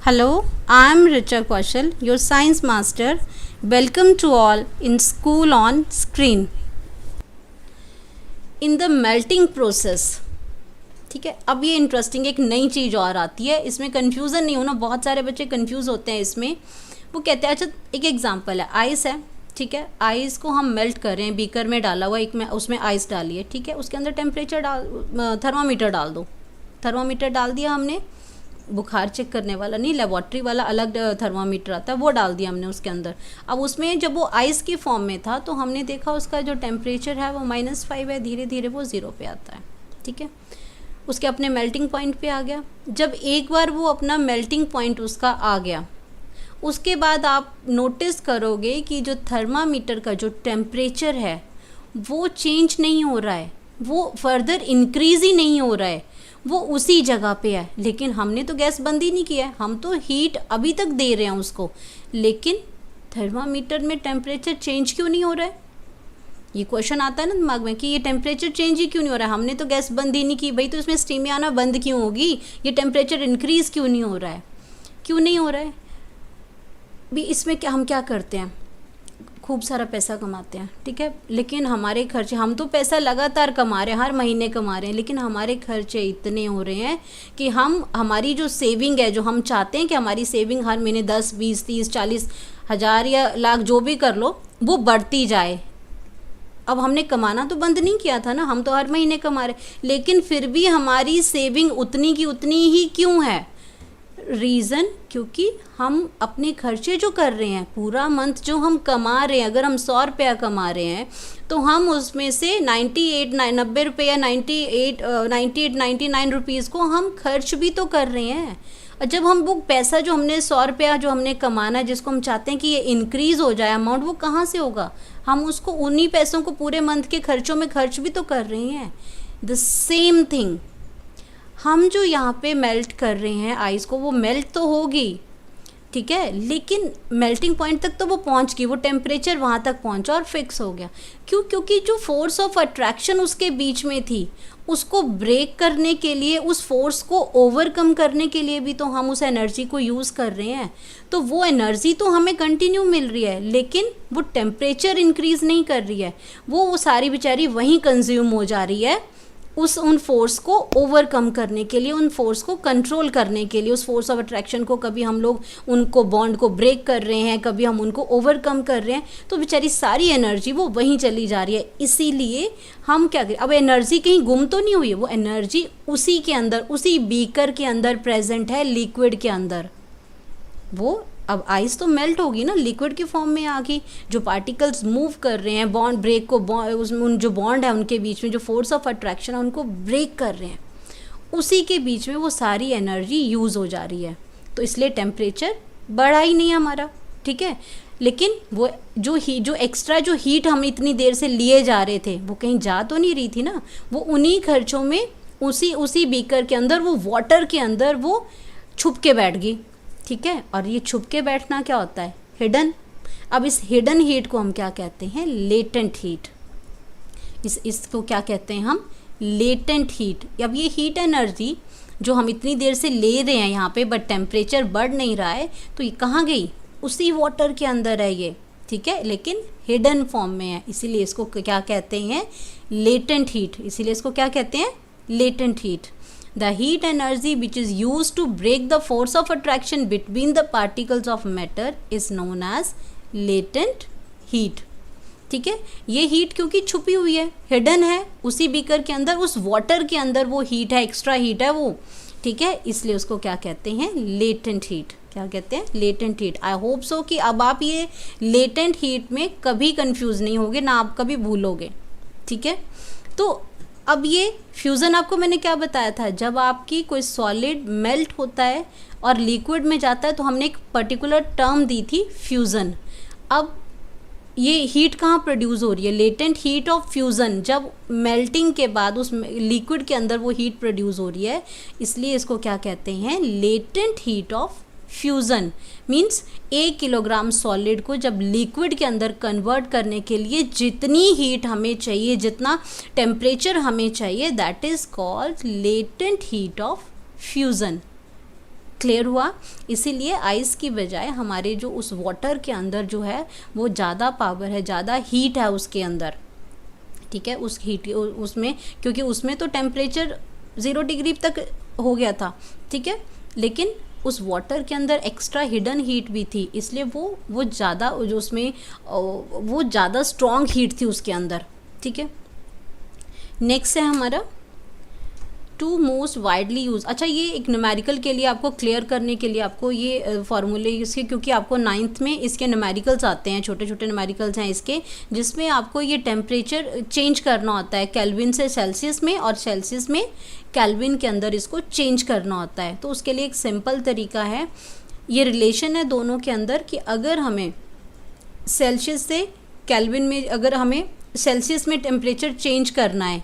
Hello, I am Richa Kaushal, your science master. Welcome to all in School on Screen. In the melting process, ठीक है. अब ये interesting एक नई चीज़ और आती है, इसमें कन्फ्यूज़न नहीं होना. बहुत सारे बच्चे कन्फ्यूज़ होते हैं इसमें. वो कहते हैं, अच्छा एक एग्जांपल है, आइस है, ठीक है. आइस को हम मेल्ट कर रहे हैं, बीकर में डाला हुआ, एक में उसमें आइस डालिए, ठीक है. उसके अंदर टेम्परेचर थर्मामीटर डाल दो. थर्मामीटर डाल दिया हमने, बुखार चेक करने वाला नहीं, लेबॉर्ट्री वाला अलग थर्मामीटर आता है, वो डाल दिया हमने उसके अंदर. अब उसमें जब वो आइस की फॉर्म में था तो हमने देखा उसका जो टेम्परेचर है वो -5 है. धीरे धीरे वो 0 पे आता है, ठीक है. उसके अपने मेल्टिंग पॉइंट पे आ गया. जब एक बार वो अपना मेल्टिंग पॉइंट उसका आ गया, उसके बाद आप नोटिस करोगे कि जो थर्मामीटर का जो टेम्परेचर है वो चेंज नहीं हो रहा है, वो फर्दर इंक्रीज़ ही नहीं हो रहा है, वो उसी जगह पे है. लेकिन हमने तो गैस बंद ही नहीं किया है, हम तो हीट अभी तक दे रहे हैं उसको, लेकिन थर्मामीटर में टेम्परेचर चेंज क्यों नहीं हो रहा है. ये क्वेश्चन आता है ना दिमाग में कि ये टेम्परेचर चेंज ही क्यों नहीं हो रहा है. हमने तो गैस बंद ही नहीं की भाई, तो इसमें स्टीम ही आना बंद क्यों होगी. ये टेम्परेचर इंक्रीज़ क्यों नहीं हो रहा है, क्यों नहीं हो रहा है भी. इसमें क्या हम क्या करते हैं, खूब सारा पैसा कमाते हैं, ठीक है. लेकिन हमारे खर्चे, हम तो पैसा लगातार कमा रहे हैं, हर महीने कमा रहे हैं, लेकिन हमारे खर्चे इतने हो रहे हैं कि हमारी जो सेविंग है, जो हम चाहते हैं कि हमारी सेविंग हर महीने 10, 20, 30, 40 हज़ार या लाख जो भी कर लो, वो बढ़ती जाए. अब हमने कमाना तो बंद नहीं किया था ना, हम तो हर महीने कमा रहे, लेकिन फिर भी हमारी सेविंग उतनी की उतनी ही क्यों है. रीज़न, क्योंकि हम अपने खर्चे जो कर रहे हैं, पूरा मंथ जो हम कमा रहे हैं, अगर हम 100 रुपया कमा रहे हैं तो हम उसमें से 90 रुपये या 99 रुपीज़ को हम खर्च भी तो कर रहे हैं. और जब हम वो पैसा जो हमने 100 रुपया जो हमने कमाना, जिसको हम चाहते हैं कि ये इंक्रीज़ हो जाए अमाउंट, वो कहाँ से होगा. हम उसको उन्हीं पैसों को पूरे मंथ के खर्चों में खर्च भी तो कर रहे हैं. द सेम थिंग, हम जो यहाँ पे मेल्ट कर रहे हैं आइस को, वो मेल्ट तो होगी, ठीक है, लेकिन मेल्टिंग पॉइंट तक तो वो पहुँच गई, वो टेम्परेचर वहाँ तक पहुँचा और फिक्स हो गया. क्यों? क्योंकि जो फोर्स ऑफ अट्रैक्शन उसके बीच में थी, उसको ब्रेक करने के लिए, उस फोर्स को ओवरकम करने के लिए भी तो हम उस एनर्जी को यूज़ कर रहे हैं. तो वो एनर्जी तो हमें कंटिन्यू मिल रही है, लेकिन वो टेम्परेचर इंक्रीज़ नहीं कर रही है, वो सारी बेचारी वहीं कंज्यूम हो जा रही है उन फोर्स को ओवरकम करने के लिए, उन फोर्स को कंट्रोल करने के लिए. उस फोर्स ऑफ अट्रैक्शन को कभी हम लोग उनको बॉन्ड को ब्रेक कर रहे हैं, कभी हम उनको ओवरकम कर रहे हैं, तो बेचारी सारी एनर्जी वो वहीं चली जा रही है. इसीलिए हम क्या करें, अब एनर्जी कहीं गुम तो नहीं हुई है, वो एनर्जी उसी के अंदर, उसी बीकर के अंदर प्रेजेंट है, लिक्विड के अंदर. वो अब आइस तो मेल्ट होगी ना, लिक्विड की फॉर्म में आ गई. जो पार्टिकल्स मूव कर रहे हैं, बॉन्ड ब्रेक को, उन जो बॉन्ड है उनके बीच में, जो फोर्स ऑफ अट्रैक्शन है उनको ब्रेक कर रहे हैं, उसी के बीच में वो सारी एनर्जी यूज़ हो जा रही है. तो इसलिए टेम्परेचर बढ़ा ही नहीं हमारा, ठीक है. लेकिन वो जो एक्स्ट्रा जो हीट हम इतनी देर से लिए जा रहे थे, वो कहीं जा तो नहीं रही थी ना, वो उन्हीं खर्चों में, उसी बीकर के अंदर, वो वाटर के अंदर वो छुप के बैठ गई, ठीक है. और ये छुप के बैठना क्या होता है, हिडन. अब इस हिडन हीट को हम क्या कहते हैं, लेटेंट हीट. इसको क्या कहते हैं हम, लेटेंट हीट. अब ये हीट एनर्जी जो हम इतनी देर से ले रहे हैं यहाँ पे, बट टेम्परेचर बढ़ नहीं रहा है, तो ये कहाँ गई, उसी वाटर के अंदर है ये, ठीक है, लेकिन हिडन फॉर्म में है. इसीलिए इसको क्या कहते हैं, लेटेंट हीट. इसीलिए इसको क्या कहते हैं, latent heat. The heat energy which is used to break the force of attraction between the particles of matter is known as latent heat. ठीक है. ये हीट क्योंकि छुपी हुई है, हिडन है, उसी बीकर के अंदर, उस वाटर के अंदर वो हीट है, एक्स्ट्रा हीट है वो, ठीक है. इसलिए उसको क्या कहते हैं, लेटेंट हीट. क्या कहते हैं, latent heat. I hope so कि अब आप ये लेटेंट हीट में कभी कंफ्यूज नहीं होगे, ना आप कभी भूलोगे, ठीक है. तो अब ये फ्यूज़न आपको मैंने क्या बताया था, जब आपकी कोई सॉलिड मेल्ट होता है और लिक्विड में जाता है, तो हमने एक पर्टिकुलर टर्म दी थी, फ्यूज़न. अब ये हीट कहाँ प्रोड्यूस हो रही है, लेटेंट हीट ऑफ फ्यूज़न. जब मेल्टिंग के बाद उस लिक्विड के अंदर वो हीट प्रोड्यूस हो रही है, इसलिए इसको क्या कहते हैं, latent heat of fusion. Means 1 kilogram solid को जब लिक्विड के अंदर कन्वर्ट करने के लिए जितनी हीट हमें चाहिए, जितना टेम्परेचर हमें चाहिए, that is called latent heat of fusion. Clear हुआ? इसीलिए आइस की बजाय हमारे जो उस वाटर के अंदर जो है वो ज़्यादा पावर है, ज़्यादा हीट है उसके अंदर, ठीक है, उस हीट उसमें, क्योंकि उसमें तो टेम्परेचर 0 डिग्री तक हो गया था, ठीक है, लेकिन उस वाटर के अंदर एक्स्ट्रा हिडन हीट भी थी, इसलिए वो ज़्यादा जो उसमें वो ज़्यादा स्ट्रॉन्ग हीट थी उसके अंदर, ठीक है। नेक्स्ट है हमारा टू मोस्ट वाइडली यूज। अच्छा, ये एक न्यूमेरिकल के लिए आपको क्लियर करने के लिए आपको ये फार्मूले इसके, क्योंकि आपको 9th में इसके न्यूमेरिकल्स आते हैं, छोटे छोटे न्यूमेरिकल्स हैं इसके, जिसमें आपको ये टेम्परेचर चेंज करना होता है केल्विन से सेल्सियस में, और सेल्सियस में केल्विन के अंदर इसको चेंज करना होता है। तो उसके लिए एक सिंपल तरीका है, ये रिलेशन है दोनों के अंदर कि अगर हमें सेल्सियस से केल्विन में, अगर हमें सेल्सियस में टेम्परेचर चेंज करना है,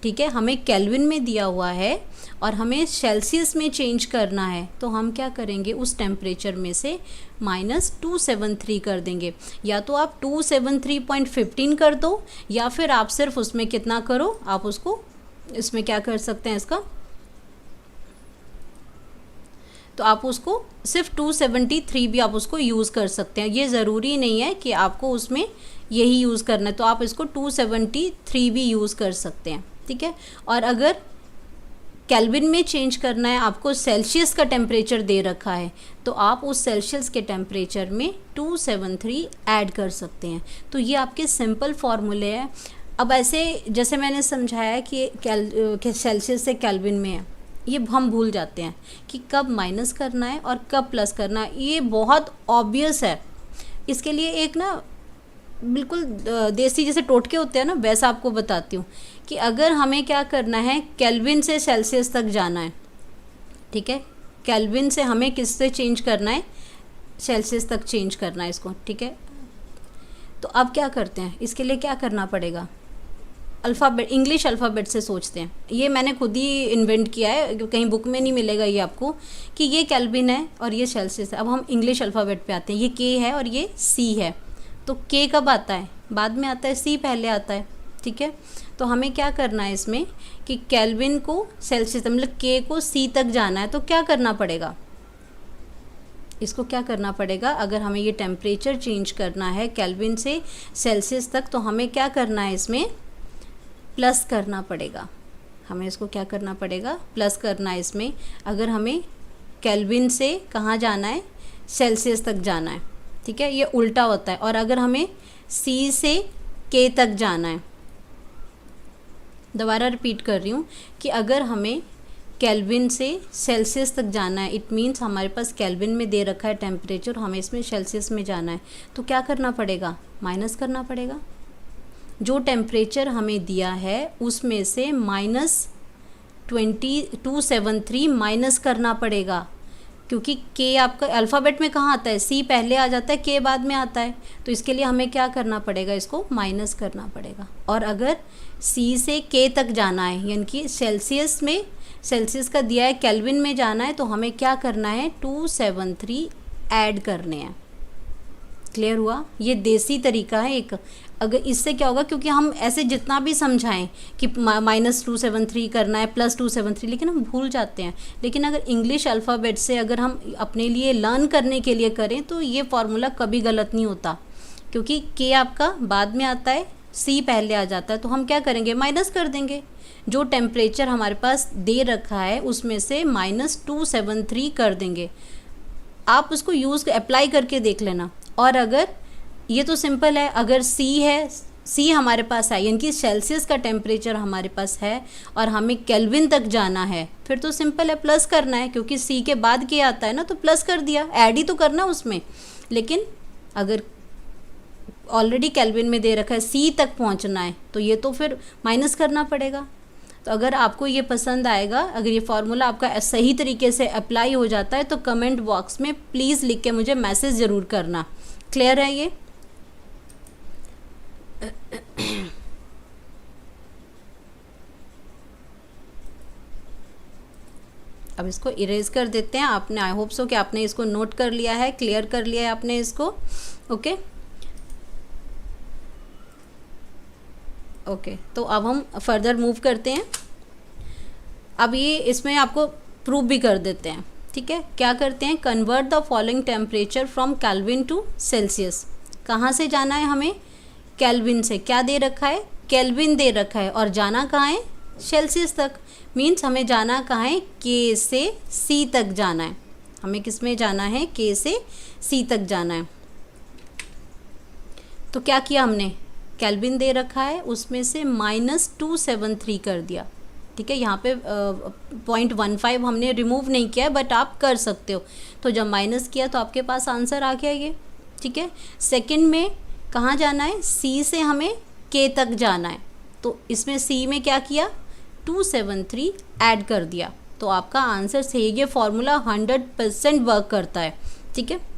ठीक है, हमें केल्विन में दिया हुआ है और हमें सेल्सियस में चेंज करना है, तो हम क्या करेंगे, उस टेम्परेचर में से -273 कर देंगे। या तो आप 273.15 कर दो, या फिर आप सिर्फ उसमें कितना करो, आप उसको इसमें क्या कर सकते हैं इसका, तो आप उसको सिर्फ 273 भी आप उसको यूज़ कर सकते हैं। ये ज़रूरी नहीं है कि आपको उसमें यही यूज़ करना है, तो आप इसको 273 भी यूज़ कर सकते हैं, ठीक है। और अगर केल्विन में चेंज करना है, आपको सेल्सियस का टेम्परेचर दे रखा है, तो आप उस सेल्सियस के टेम्परेचर में 273 ऐड कर सकते हैं। तो ये आपके सिंपल फार्मूले हैं। अब ऐसे जैसे मैंने समझाया कि सेल्सियस से केल्विन में है, ये हम भूल जाते हैं कि कब माइनस करना है और कब प्लस करना है। ये बहुत ऑब्वियस है। इसके लिए एक ना बिल्कुल देसी जैसे टोटके होते हैं ना, वैसा आपको बताती हूँ कि अगर हमें क्या करना है, केल्विन से सेल्सियस तक जाना है, ठीक है, केल्विन से हमें किस से चेंज करना है, सेल्सियस तक चेंज करना है इसको, ठीक है। तो अब क्या करते हैं, इसके लिए क्या करना पड़ेगा, अल्फ़ाबेट, इंग्लिश अल्फ़ाबेट से सोचते हैं। ये मैंने खुद ही इन्वेंट किया है, कहीं बुक में नहीं मिलेगा ये आपको, कि ये केल्विन है और ये सेल्सियस है। अब हम इंग्लिश अल्फ़ाबेट पे आते हैं, ये के है और ये सी है। तो के कब आता है, बाद में आता है, सी पहले आता है, ठीक है। तो हमें क्या करना है इसमें कि केल्विन को सेल्सियस, मतलब के को सी तक जाना है, तो क्या करना पड़ेगा, इसको क्या करना पड़ेगा, अगर हमें ये टेम्परेचर चेंज करना है केल्विन से सेल्सियस तक, तो हमें क्या करना है, इसमें प्लस करना पड़ेगा। हमें इसको क्या करना पड़ेगा, प्लस करना है इसमें। अगर हमें केल्विन से कहाँ जाना है, सेल्सियस तक जाना है, ठीक है, ये उल्टा होता है। और अगर हमें सी से के तक जाना है, दोबारा रिपीट कर रही हूँ कि अगर हमें केल्विन से सेल्सियस तक जाना है, इट मीन्स हमारे पास केल्विन में दे रखा है टेम्परेचर, हमें इसमें सेल्सियस में जाना है, तो क्या करना पड़ेगा, माइनस करना पड़ेगा। जो टेम्परेचर हमें दिया है उसमें से -273 माइनस करना पड़ेगा, क्योंकि के आपका अल्फ़ाबेट में कहाँ आता है, सी पहले आ जाता है, के बाद में आता है। तो इसके लिए हमें क्या करना पड़ेगा, इसको माइनस करना पड़ेगा। और अगर सी से के तक जाना है, यानी कि सेल्सियस में, सेल्सियस का दिया है, केल्विन में जाना है, तो हमें क्या करना है, 273 ऐड करने हैं। क्लियर हुआ? ये देसी तरीका है एक। अगर इससे क्या होगा, क्योंकि हम ऐसे जितना भी समझाएं कि -273 करना है, +273, लेकिन हम भूल जाते हैं। लेकिन अगर इंग्लिश अल्फ़ाबेट से अगर हम अपने लिए लर्न करने के लिए करें, तो ये फार्मूला कभी गलत नहीं होता, क्योंकि के आपका बाद में आता है, सी पहले आ जाता है। तो हम क्या करेंगे, माइनस कर देंगे। जो टेम्परेचर हमारे पास दे रखा है उसमें से -273 कर देंगे। आप उसको यूज़ अप्लाई करके देख लेना। और अगर ये तो सिंपल है, अगर सी है, सी हमारे पास है, यानी कि सेल्सियस का टेम्परेचर हमारे पास है और हमें केल्विन तक जाना है, फिर तो सिंपल है, प्लस करना है, क्योंकि सी के बाद के आता है ना, तो प्लस कर दिया, ऐड ही तो करना उसमें। लेकिन अगर ऑलरेडी केल्विन में दे रखा है, सी तक पहुंचना है, तो ये तो फिर माइनस करना पड़ेगा। तो अगर आपको ये पसंद आएगा, अगर ये फार्मूला आपका सही तरीके से अप्लाई हो जाता है, तो कमेंट बॉक्स में प्लीज़ लिख के मुझे मैसेज ज़रूर करना। क्लियर है ये? अब इसको इरेज कर देते हैं। आपने, आई होप सो कि आपने इसको नोट कर लिया है, क्लियर कर लिया है आपने इसको। ओके ओके, तो अब हम फर्दर मूव करते हैं। अब ये इसमें आपको प्रूव भी कर देते हैं, ठीक है, क्या करते हैं, convert the following temperature from Kelvin to Celsius. कहाँ से जाना है हमें, केल्विन से। क्या दे रखा है, केल्विन दे रखा है, और जाना कहाँ है, सेल्सियस तक। मीन्स हमें जाना कहाँ है, के से सी तक जाना है। हमें किस में जाना है, के से सी तक जाना है। तो क्या किया हमने, केल्विन दे रखा है, उसमें से -273 कर दिया। ठीक है, यहाँ पे 0.15 हमने रिमूव नहीं किया है, बट आप कर सकते हो। तो जब माइनस किया तो आपके पास आंसर आ गया ये। ठीक है, सेकंड में कहाँ जाना है, सी से हमें के तक जाना है। तो इसमें सी में क्या किया, 273 ऐड कर दिया। तो आपका आंसर सही है। ये फॉर्मूला 100% वर्क करता है। ठीक है।